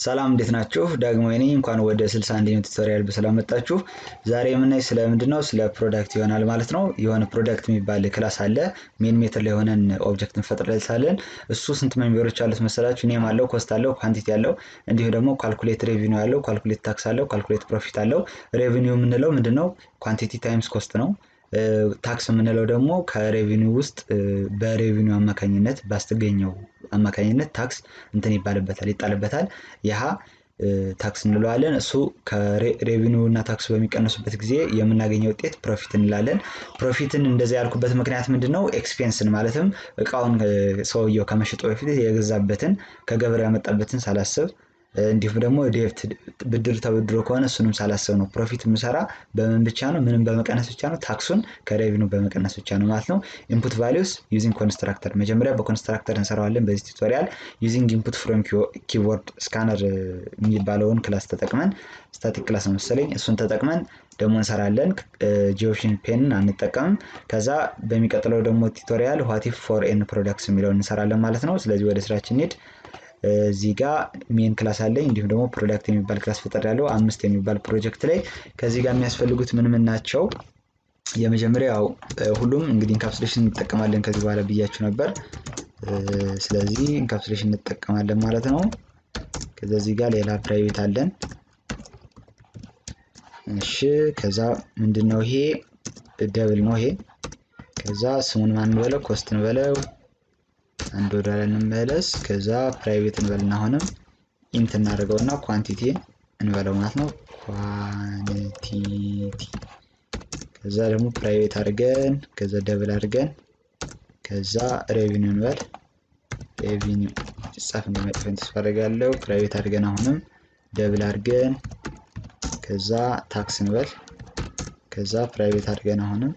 ሰላም እንዴት ናችሁ? ዳግማዊ ነኝ። እንኳን ወደ 61ኛው ቱቶሪያል በሰላም መጣችሁ። ዛሬ የምናይ ስለምንድነው ስለ ፕሮዳክት ይሆናል ማለት ነው። የሆነ ፕሮዳክት የሚባል ክላስ አለ። ሜን ሜትር ላይ ሆነን ኦብጀክት እንፈጥርለታለን። እሱ ስንት ሜምበሮች አሉት መሰላችሁ? ኔም አለው፣ ኮስት አለው፣ ኳንቲቲ አለው፣ እንዲሁም ደግሞ ካልኩሌት ሬቪኒው አለው፣ ካልኩሌት ታክስ አለው፣ ካልኩሌት ፕሮፊት አለው። ሬቪኒው የምንለው ምንድነው? ኳንቲቲ ታይምስ ኮስት ነው። ታክስ የምንለው ደግሞ ከሬቪኒው ውስጥ በሬቪኒው አማካኝነት ባስተገኘው አማካኝነት ታክስ እንትን ይጣልበታል። ይሃ ታክስ እንለዋለን። እሱ ከሬቪኒው እና ታክስ በሚቀነሱበት ጊዜ የምናገኘው ውጤት ፕሮፊት እንላለን። ፕሮፊትን እንደዚህ ያልኩበት ምክንያት ምንድነው? ኤክስፔንስን ማለትም እቃውን ሰውየው ከመሸጡ በፊት የገዛበትን ከገበሬው ያመጣበትን ሳላስብ እንዲሁም ደግሞ ዴብት ብድር ተበድሮ ከሆነ እሱንም ሳላስብ ነው ፕሮፊት የምሰራ። በምን ብቻ ነው? ምንም በመቀነስ ብቻ ነው። ታክሱን ከሬቪኒው በመቀነስ ብቻ ነው ማለት ነው። ኢንፑት ቫልዩስ ዩዚንግ ኮንስትራክተር መጀመሪያ በኮንስትራክተር እንሰራዋለን በዚህ ቱቶሪያል። ዩዚንግ ኢንፑት ፍሮም ኪቦርድ ስካነር የሚባለውን ክላስ ተጠቅመን ስታቲክ ክላስ ነው መሰለኝ፣ እሱን ተጠቅመን ደግሞ እንሰራለን። ጂኦሽን ፔንን አንጠቀምም። ከዛ በሚቀጥለው ደግሞ ቱቶሪያል ዋት ኢፍ ፎር ኤን ፕሮዳክትስ የሚለውን እንሰራለን ማለት ነው። ስለዚህ ወደ ስራችን እንሂድ። እዚህ ጋር ሜን ክላስ አለኝ፣ እንዲሁም ደግሞ ፕሮዳክት የሚባል ክላስ ፈጥሬያለሁ 5 የሚባል ፕሮጀክት ላይ። ከዚህ ጋር የሚያስፈልጉት ምን ናቸው? የመጀመሪያው ሁሉም እንግዲህ ኢንካፕሱሌሽን እንጠቀማለን ከዚህ በኋላ ብያችሁ ነበር። ስለዚህ ኢንካፕሱሌሽን እንጠቀማለን ማለት ነው። ከዚህ ጋር ሌላ ፕራይቬት አለን። እሺ ከዛ ምንድነው ይሄ? ደብል ነው ይሄ። ከዛ ስሙን ማን እንበለው? ኮስት እንበለው። አንድ ወደ ላይ እንመለስ። ከዛ ፕራይቬት እንበልና አሁንም ኢንት እናደርገውና ኳንቲቲ እንበለው ማለት ነው። ኳንቲቲ ከዛ ደግሞ ፕራይቬት አድርገን ከዛ ደብል አድርገን ከዛ ሬቪኒው እንበል። ሬቪኒው ጽፍ እንደመጥፈን ተስፋ አደርጋለሁ። ፕራይቬት አድርገን አሁንም ደብል አድርገን ከዛ ታክስ እንበል። ከዛ ፕራይቬት አድርገን አሁንም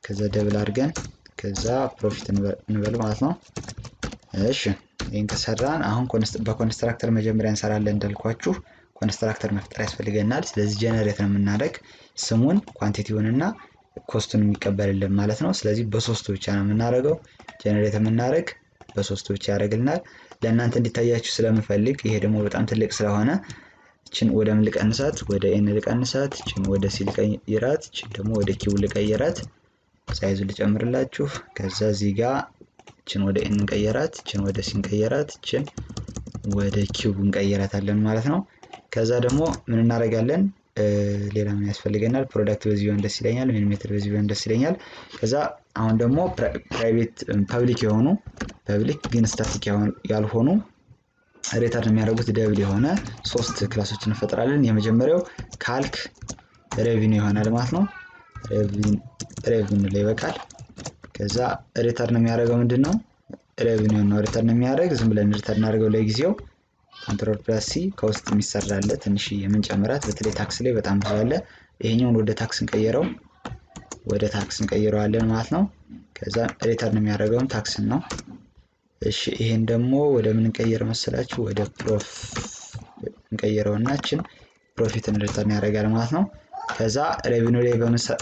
ከዛ ደብል አድርገን ከዛ ፕሮፊት እንበል ማለት ነው። እሺ ይሄን ከሰራን አሁን በኮንስትራክተር መጀመሪያ እንሰራለን እንዳልኳችሁ። ኮንስትራክተር መፍጠር ያስፈልገናል። ስለዚህ ጀነሬት ነው የምናደርግ ስሙን ኳንቲቲውንና ኮስቱን የሚቀበልልን ማለት ነው። ስለዚህ በሶስቱ ብቻ ነው የምናደርገው። ጀነሬት የምናደርግ በሶስቱ ብቻ ያደርግልናል። ለእናንተ እንዲታያችሁ ስለምፈልግ ይሄ ደግሞ በጣም ትልቅ ስለሆነ እቺን ወደ ምን ልቀንሳት? ወደ ኤን ልቀንሳት። እቺን ወደ ሲ ልቀይራት። እቺን ደግሞ ወደ ኪው ልቀይራት። ሳይዙ ልጨምርላችሁ። ከዛ እዚህ ጋር እቺን ወደ ኤን እንቀየራት፣ እቺን ወደ ሲ እንቀየራት፣ እቺን ወደ ኪዩብ እንቀየራታለን ማለት ነው። ከዛ ደግሞ ምን እናደርጋለን? ሌላ ምን ያስፈልገናል? ፕሮዳክት በዚህ ቢሆን ደስ ይለኛል። ሜን ሜትር በዚህ ቢሆን ደስ ይለኛል። ከዛ አሁን ደግሞ ፕራይቬት ፐብሊክ የሆኑ ፐብሊክ ግን ስታቲክ ያልሆኑ ሪተርን የሚያደርጉት ደብል የሆነ 3 ክላሶችን እንፈጥራለን። የመጀመሪያው ካልክ ሬቪኒው ይሆናል ማለት ነው። ሬቪኒው ላይ ይበቃል። ከዛ ሪተርን የሚያደርገው ምንድነው? ሬቪኒው ነው ሪተርን የሚያደርግ። ዝም ብለን ሪተርን እናደርገው ለጊዜው። ኮንትሮል ፕላስ ሲ ከውስጥ የሚሰራለ ትንሽ የምንጨምራት በተለይ ታክስ ላይ በጣም ብዙ አለ። ይሄኛውን ወደ ታክስ እንቀይረዋለን ማለት ነው። ከዛ ሪተርን የሚያደርገውን ታክስን ነው። እሺ ይሄን ደግሞ ወደ ምን እንቀይር መሰላችሁ? ወደ ፕሮፍ እንቀይረውና እቺን ፕሮፊትን ሪተርን ያደርጋል ማለት ነው። ከዛ ሬቪኒው ላይ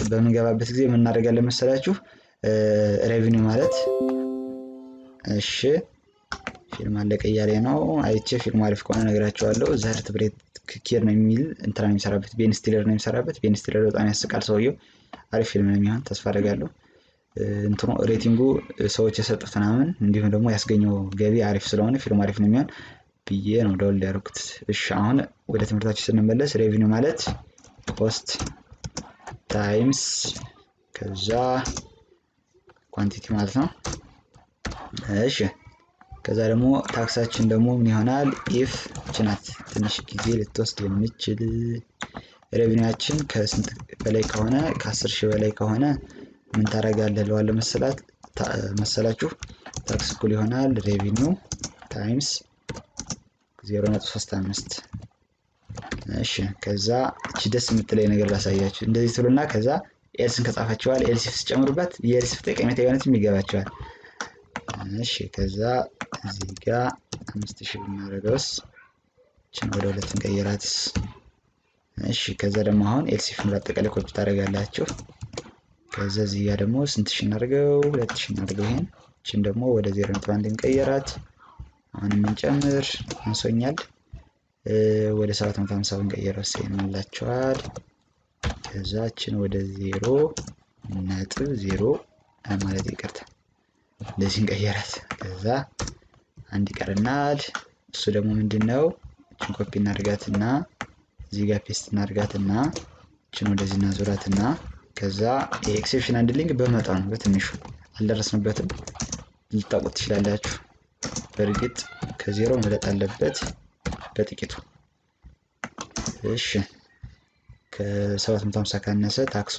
በምንገባበት ጊዜ ምን እናደርጋለን መሰላችሁ? ሬቪኒው ማለት እሺ ፊልም አለቀ እያለ ነው። አይቼ ፊልም አሪፍ ከሆነ ነግራችኋለሁ። ዘርት ብሬት ኪር ነው የሚል እንትና የሚሰራበት ቤን ስቲለር ነው የሚሰራበት። ቤን ስቲለር በጣም ያስቃል ሰውየው። አሪፍ ፊልም ነው የሚሆን ተስፋ አደርጋለሁ። እንትኑ ሬቲንጉ ሰዎች የሰጡት ምናምን እንዲሁም ደግሞ ያስገኘው ገቢ አሪፍ ስለሆነ ፊልም አሪፍ ነው የሚሆን ብዬ ነው ደውል ያደረኩት። እሺ አሁን ወደ ትምህርታችን ስንመለስ ሬቪኒው ማለት ኮስት ታይምስ ከዛ ኳንቲቲ ማለት ነው። እሺ ከዛ ደግሞ ታክሳችን ደግሞ ምን ይሆናል? ኢፍ ጭናት ትንሽ ጊዜ ልትወስድ የምትችል ሬቪኒውያችን ከስንት በላይ ከሆነ ከ10,000 በላይ ከሆነ ምን ታደርጋለህ ለዋለ መሰላችሁ? ታክስ እኩል ይሆናል ሬቪኒው ታይምስ 0.35። እሺ ከዛ እቺ ደስ የምትለኝ ነገር ላሳያችሁ። እንደዚህ ትሉና ከዛ ኤልስን ከጻፋችኋል ኤልስ ሲጨምሩበት የኤልስ ጠቀሜታ የሆነትም ይገባችኋል። እሺ ከዛ እዚህ ጋር 5000 ብናደርገውስ እቺን ወደ 2 እንቀይራት። እሺ ከዛ ደግሞ አሁን ኤልሲፍን በአጠቃላይ ኮፒ ታደርጋላችሁ። ከዛ እዚህ ጋር ደግሞ ስንት ሺህ እናድርገው? 2000 እናድርገው። ይሄን እቺን ደግሞ ወደ 0.1 እንቀይራት። አሁን እንጨምር አንሶኛል ወደ 750 ብንቀይረው ይመላችኋል። ከዛችን ወደ 0.0 ማለት ይቅርታ እንደዚህ እንቀይራት። ከዛ አንድ ይቀርናል። እሱ ደግሞ ምንድነው? እችን ኮፒ እናድርጋትና እዚህ ጋር ፔስት እናድርጋትና እችን ወደዚህ እናዞራትና ከዛ ኤክሴፕሽን ሃንድሊንግ በመጠኑ በትንሹ አልደረስንበትም ልታውቁት ትችላላችሁ። በእርግጥ ከዜሮ መለጥ አለበት በጥቂቱ። እሺ ከ750 ካነሰ ታክሱ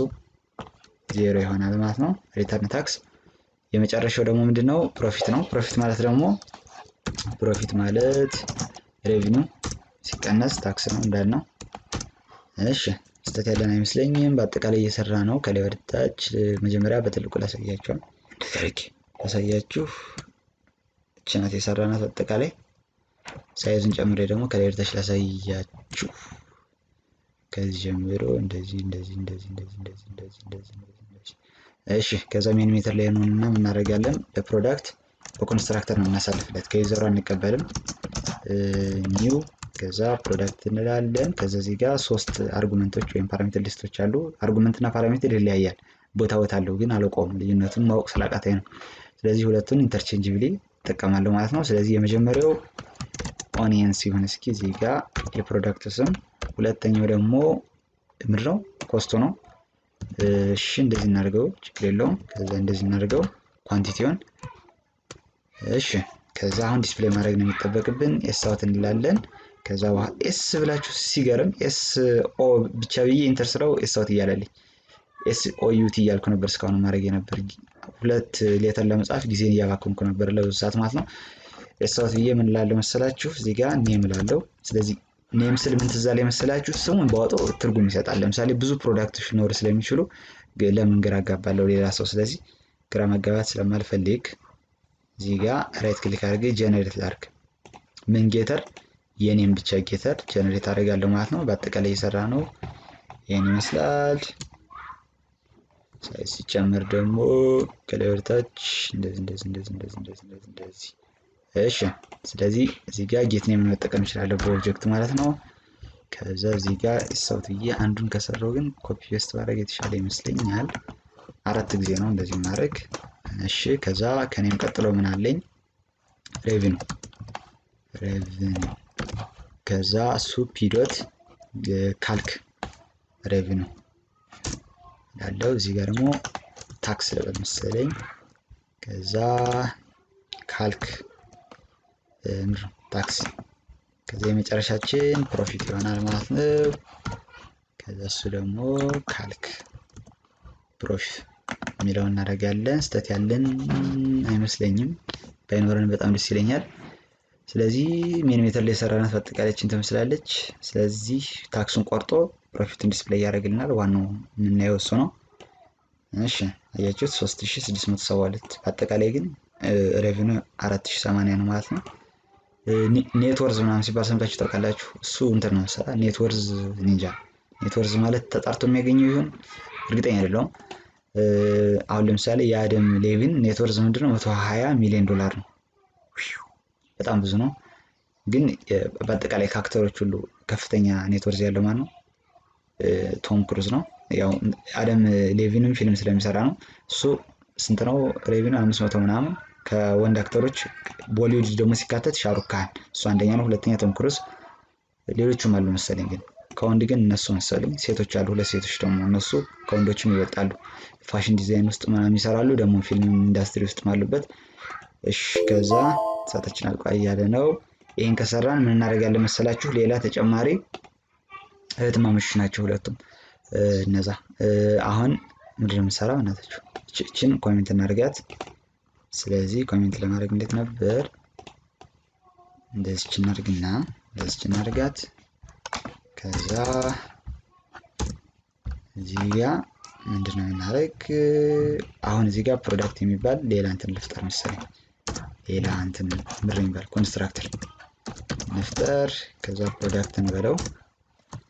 ዜሮ ይሆናል ማለት ነው፣ ሪተርን ታክስ። የመጨረሻው ደግሞ ምንድነው? ፕሮፊት ነው። ፕሮፊት ማለት ሬቪኒው ሲቀነስ ታክስ ነው እንዳልነው። እሺ ስህተት ያለን አይመስለኝም። በአጠቃላይ እየሰራ ነው ከላይ ወደ ታች። መጀመሪያ በትልቁ ላሳያችሁ እቺ ናት የሰራናት። አጠቃላይ ሳይዙን ጨምሬ ደግሞ ከላይ ወደ ታች ላሳያችሁ። ከዚህ ጀምሮ እንደዚህ። እሺ ከዛ ሜን ሜተር ላይ እንሆንና ምን እናደርጋለን? በፕሮዳክት በኮንስትራክተር ነው የምናሳልፍለት። ከዩዘሩ አንቀበልም። ኒው ከዛ ፕሮዳክት እንላለን። ከዛ እዚህ ጋር 3 አርጉመንቶች ወይም ፓራሜትር ሊስቶች አሉ። አርጉመንት እና ፓራሜትር ይለያያል፣ ቦታ አለው፣ ግን አላውቀውም። ልዩነቱን ማወቅ ስላቃተኝ ነው። ስለዚህ ሁለቱን ኢንተርቼንጅብሊ እጠቀማለሁ ማለት ነው። ስለዚህ የመጀመሪያው ኦኒየንስ ይሁን እስኪ እዚህ ጋር የፕሮዳክቱ ስም። ሁለተኛው ደግሞ ምንድነው? ኮስቱ ነው። እሺ እንደዚህ እናድርገው፣ ችግር የለውም። ከዛ እንደዚህ እናድርገው ኳንቲቲውን። እሺ ከዛ አሁን ዲስፕሌይ ማድረግ ነው የሚጠበቅብን። ኤስ አውት እንላለን። ከዛ በኋላ ኤስ ብላችሁ ሲገርም ኤስ ኦ ብቻ ብዬ ኢንተር ስራው ኤስ አውት እያለልኝ ኤስ ኦ ዩ ቲ እያልኩ ነበር እስካሁን ማድረግ የነበር። ሁለት ሌተር ለመጻፍ ጊዜን እያባከንኩ ነበር ለብዙ ሰዓት ማለት ነው። ኤስ አውት ብዬ ምን እላለሁ መሰላችሁ? እዚህ ጋር ኔም እላለሁ። ስለዚህ ኔም ስል ምን ትዝ አለኝ መሰላችሁ? ስሙን ባወጣው ትርጉም ይሰጣል። ለምሳሌ ብዙ ፕሮዳክቶች ሊኖሩ ስለሚችሉ ለምን ግራ አጋባለሁ ሌላ ሰው። ስለዚህ ግራ መጋባት ስለማልፈልግ እዚህ ጋር ራይት ክሊክ አድርጌ ጀነሬት ላድርግ። ምን ጌተር? የኔም ብቻ ጌተር ጀነሬት አደርጋለሁ ማለት ነው። በአጠቃላይ እየሰራ ነው ይሄን ይመስላል። ሳይዝ ሲጨምር ደግሞ ከላይ ወደ ታች እንደዚህ። እሺ ስለዚህ እዚህ ጋር ጌት ኔም መጠቀም እንችላለን በኦብጀክት ማለት ነው። ከዛ እዚህ ጋር ኢሳውት ብዬ አንዱን ከሰራው ግን ኮፒ ፔስት ማድረግ የተሻለ ይመስለኛል። 4 ጊዜ ነው እንደዚህ ማድረግ። እሺ ከዛ ከኔም ቀጥሎ ምን አለኝ? ሬቪኒው ከዛ እሱ ፒዶት ካልክ ሬቪኒው ያለው እዚህ ጋር ደግሞ ታክስ ለበል መሰለኝ። ከዛ ካልክ ታክስ። ከዛ የመጨረሻችን ፕሮፊት ይሆናል ማለት ነው። ከዛ እሱ ደግሞ ካልክ ፕሮፊት የሚለውን እናደርጋለን። ስህተት ያለን አይመስለኝም፣ ባይኖረን በጣም ደስ ይለኛል። ስለዚህ ሜን ሜተር ላይ የሰራናት በአጠቃላይችን ትመስላለች። ስለዚህ ታክሱን ቆርጦ ፕሮፊቱን ዲስፕሌይ ያደርግልናል። ዋናው የምናየው እሱ ነው። እሺ አያችሁት 3672። በአጠቃላይ ግን ሬቪኒው 4080 ነው ማለት ነው። ኔትወርዝ ምናምን ሲባል ሰምታችሁ ታውቃላችሁ? እሱ እንትን ነው መሰለህ ኔትወርዝ ኒንጃ። ኔትወርዝ ማለት ተጣርቶ የሚያገኘው ይሁን እርግጠኛ አይደለሁም። አሁን ለምሳሌ የአደም ሌቪን ኔትወርዝ ምንድነው? 120 ሚሊዮን ዶላር ነው። በጣም ብዙ ነው። ግን በአጠቃላይ ከአክተሮች ሁሉ ከፍተኛ ኔትወርዝ ያለው ማን ነው? ቶም ክሩዝ ነው። ያው አደም ሌቪንም ፊልም ስለሚሰራ ነው። እሱ ስንት ነው ሬቪኒው? 500 ምናምን። ከወንድ አክተሮች ቦሊውድ ደግሞ ሲካተት ሻሩክ ካን እሱ አንደኛ ነው። ሁለተኛ ቶም ክሩዝ፣ ሌሎችም አሉ መሰለኝ። ግን ከወንድ ግን እነሱ መሰለኝ። ሴቶች አሉ 2 ሴቶች ደግሞ እነሱ ከወንዶችም ይበልጣሉ። ፋሽን ዲዛይን ውስጥ ምናምን ይሰራሉ፣ ደግሞ ፊልም ኢንዳስትሪ ውስጥ አሉበት። እሺ ከዛ ሰዓታችን አልቋል እያለ ነው። ይሄን ከሰራን ምን እናደርጋለን መሰላችሁ? ሌላ ተጨማሪ እህትማማቾች ናቸው ሁለቱም እነዛ። አሁን ምንድን ነው የምንሰራው? እናታችሁ እችን ኮሜንት እናድርጋት። ስለዚህ ኮሜንት ለማድረግ እንዴት ነበር? እንደዚህ እናድርግና እንደዚህ እናድርጋት። ከዛ እዚህ ጋር ምንድን ነው የምናደርግ? አሁን እዚህ ጋር ፕሮዳክት የሚባል ሌላ እንትን ልፍጠር መሰለኝ። ሌላ እንትን ምንድን ነው የሚባል ኮንስትራክተር ነፍጠር። ከዛ ፕሮዳክት እንበለው።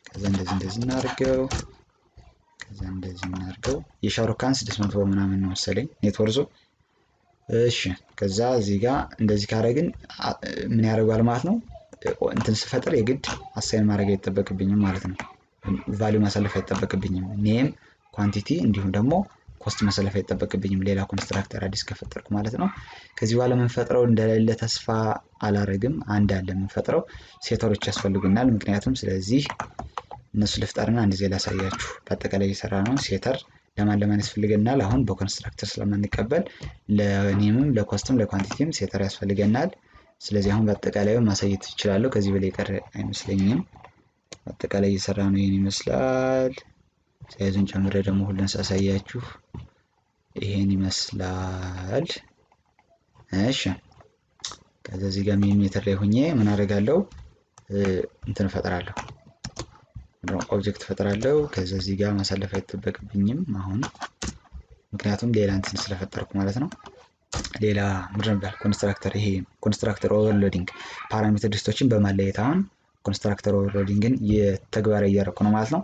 ከዛ እንደዚህ እናድርገው። ከዛ እንደዚህ እናድርገው። የሻሩክ ካን 600 ምናምን ነው መሰለኝ ኔትወርዙ። እሺ ከዛ እዚህ ጋር እንደዚህ ካደረግን ምን ያደርጋል ማለት ነው? እንትን ስፈጥር የግድ አሳይን ማድረግ አይጠበቅብኝም ማለት ነው። ቫልዩ ማሳለፍ አይጠበቅብኝም። ኔም ኳንቲቲ እንዲሁም ደግሞ ኮስት ማሳለፍ አይጠበቅብኝም ሌላ ኮንስትራክተር አዲስ ከፈጠርኩ ማለት ነው። ከዚህ በኋላ የምንፈጥረው እንደሌለ ተስፋ አላረግም። አንድ አለ የምንፈጥረው ሴተሮች ያስፈልጉናል። ምክንያቱም ስለዚህ እነሱ ልፍጠርና አንድ ጊዜ ላሳያችሁ። በአጠቃላይ እየሰራ ነው። ሴተር ለማን ያስፈልገናል? አሁን በኮንስትራክተር ስለማንቀበል ለኔምም ለኮስትም ለኳንቲቲም ሴተር ያስፈልገናል። ስለዚህ አሁን በአጠቃላይ ማሳየት ይችላል። ከዚህ በላይ ቀር አይመስለኝም። በአጠቃላይ እየሰራ ነው። ይሄን ይመስላል። ሳይዙን ጨምሬ ደግሞ ሁሉን ሳሳያችሁ ይሄን ይመስላል። እሺ ከዛ እዚህ ጋር ሚሊሜትር ላይ ሆኜ ምን አደርጋለሁ? እንትን ፈጥራለሁ። ኦብጀክት ፈጥራለሁ። ከዛ እዚህ ጋር ማሳለፍ አይጠበቅብኝም አሁን ምክንያቱም ሌላ እንትን ስለፈጠርኩ ማለት ነው። ሌላ ምንድን ነበር? ኮንስትራክተር። ይሄ ኮንስትራክተር ኦቨርሎዲንግ ፓራሜትር ሊስቶችን በማለየት አሁን ኮንስትራክተር ኦቨርሎዲንግን የተግባራዊ እያደረኩ ነው ማለት ነው።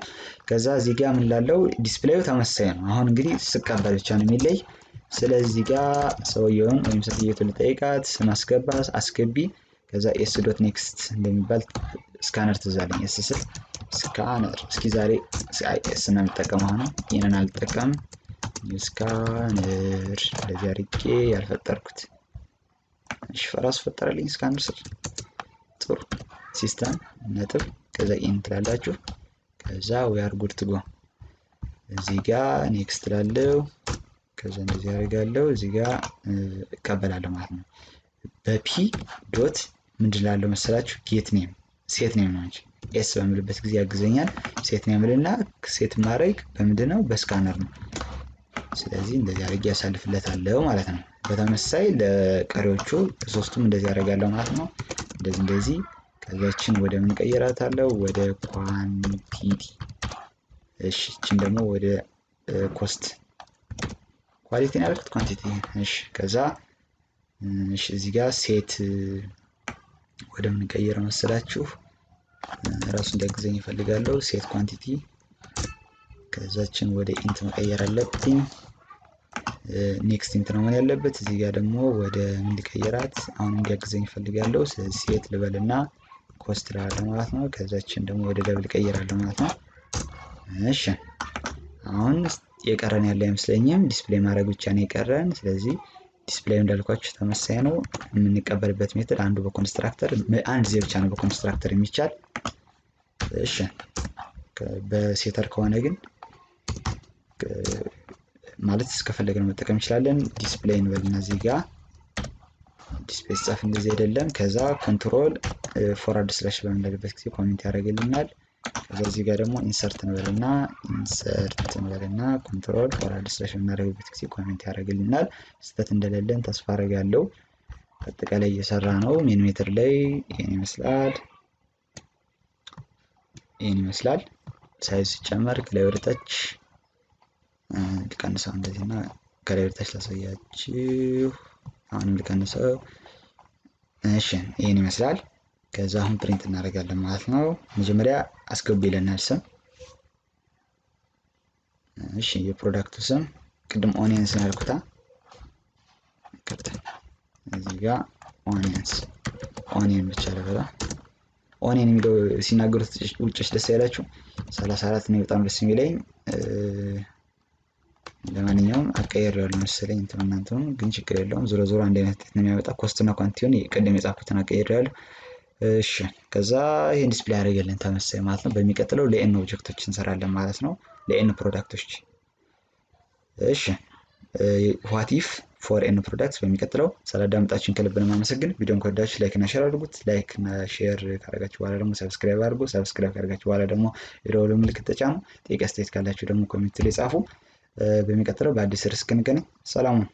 ከዛ እዚህ ጋር ምን ላለው ዲስፕሌዩ ተመሳሳይ ነው። አሁን እንግዲህ ስቀበል ብቻ ነው የሚለይ። ስለዚህ ጋር ሰውየውን ወይም ሴትዮቱን ልጠይቃት ስም አስገቢ። ከዛ ኤስ ዶት ኔክስት እንደሚባል ስካነር ትዛለኝ። ኤስ ስል ስካነር። እስኪ ዛሬ ኤስ ነው የምጠቀመው። አሁን ይሄንን አልጠቀምም። ስካነር እንደዚህ አድርጌ ያልፈጠርኩት እሺ ራሱ ፈጠረልኝ። ስካነር ስል ጥሩ ሲስተም ነጥብ ከዛ ኢን ትላላችሁ። ከዛ we are good to go። እዚህ ጋር ኔክስት ላለው ከዛ እንደዚህ አደርጋለሁ። እዚህ ጋር እቀበላለሁ ማለት ነው። በፒ ዶት ምንድን ላለው መሰላችሁ? ጌት ኔም ሴት ኔም ነው እንጂ ኤስ በምልበት ጊዜ ያግዘኛል። ሴት ኔም ልና ሴት ማድረግ በምንድነው? በስካነር ነው። ስለዚህ እንደዚህ አድርጌ ያሳልፍለታለሁ ማለት ነው። በተመሳሳይ ለቀሪዎቹ ሶስቱም እንደዚህ አደርጋለሁ ማለት ነው። እንደዚህ ከዛችን ወደ ምን ቀይራታለሁ? ወደ ኳንቲቲ። እሺ እቺን ደግሞ ወደ ኮስት ኳሊቲ ነው ያልኩት ኳንቲቲ። እሺ ከዛ እሺ እዚህ ጋር ሴት ወደ ምን ቀይረው መሰላችሁ? ራሱ እንዲያግዘኝ ይፈልጋለሁ። ሴት ኳንቲቲ ከዛችን ወደ ኢንት መቀየር አለብኝ። ኔክስት ኢንት ነው ያለበት። እዚህ ጋር ደግሞ ወደ ምን ሊቀየራት አሁን እንዲያግዘኝ ይፈልጋለሁ። ስለዚህ ሴት ልበልና ኮስት ላለው ማለት ነው። ከዛችን ደግሞ ወደ ደብል ቀይራለሁ ማለት ነው። እሺ አሁን የቀረን ያለ አይመስለኝም። ዲስፕሌይ ማድረግ ብቻ ነው የቀረን። ስለዚህ ዲስፕሌይ እንዳልኳችሁ ተመሳሳይ ነው። የምንቀበልበት ሜትድ አንዱ በኮንስትራክተር አንድ ጊዜ ብቻ ነው በኮንስትራክተር የሚቻል። እሺ በሴተር ከሆነ ግን ማለት እስከፈለግን መጠቀም እንችላለን። ዲስፕሌይ እንበልና እዚህ ጋር ዲስፕሌይ ጽፍ እንደዚህ አይደለም። ከዛ ኮንትሮል ፎርዋርድ ስላሽ በምንልበት ጊዜ ኮሜንት ያደርግልናል። ከዛ እዚህ ጋር ደግሞ ኢንሰርት እንበልና ኮንትሮል ፎርዋርድ ስላሽ በምናደርግበት ጊዜ ኮሜንት ያደርግልናል። ስህተት እንደሌለን ተስፋ አደርጋለሁ። አጠቃላይ እየሰራ ነው። ሜን ሜትር ላይ ይሄን ይመስላል። ሳይዝ ሲጨመር ከላይ ወደ ታች ልቀንሰው እንደዚህና ከላይ ወደ ታች ላሳያችሁ። አሁንም ልቀንሰው። እሺ ይሄን ይመስላል። ከዛ አሁን ፕሪንት እናደርጋለን ማለት ነው። መጀመሪያ አስገቡ ይለናል ስም። እሺ የፕሮዳክቱ ስም ቅድም ኦኒየንስ ነው ያልኩት። እዚህ ጋር ኦኒየን ብቻ ለበላ ኦኒየን የሚለው ሲናገሩት ውጭሽ ደስ ያላችሁ 34 ነው በጣም ደስ የሚለኝ። ለማንኛውም አቀየራለሁ መሰለኝ እናንተም ግን ችግር የለውም። ዞሮ ዞሮ አንድ አይነት ነው የሚያመጣ ኮስትና ኳንቲቲውን ቅድም የጻፍኩትን አቀየራለሁ። እሺ ከዛ ይሄን ዲስፕሌይ ያደርገልን ተመሳሳይ ማለት ነው። በሚቀጥለው ለኤን ኦብጀክቶች እንሰራለን ማለት ነው። ለኤን ፕሮዳክቶች። እሺ ዋት ኢፍ ፎር ኤን ፕሮዳክትስ በሚቀጥለው ስላዳመጣችሁን ከልብ ነው የማመሰግን። ቪዲዮን ከወዳችሁ ላይክ እና ሼር አድርጉት። ላይክ እና ሼር ካደረጋችሁ በኋላ ደግሞ ሰብስክራይብ አድርጉ። ሰብስክራይብ ካደረጋችሁ በኋላ ደግሞ የደወል ምልክት ተጫኑ። ጥያቄ አስተያየት ካላችሁ ደግሞ ኮሜንት ላይ ጻፉ። በሚቀጥለው በአዲስ ርዕስ እስክንገናኝ ሰላም ሁኑ።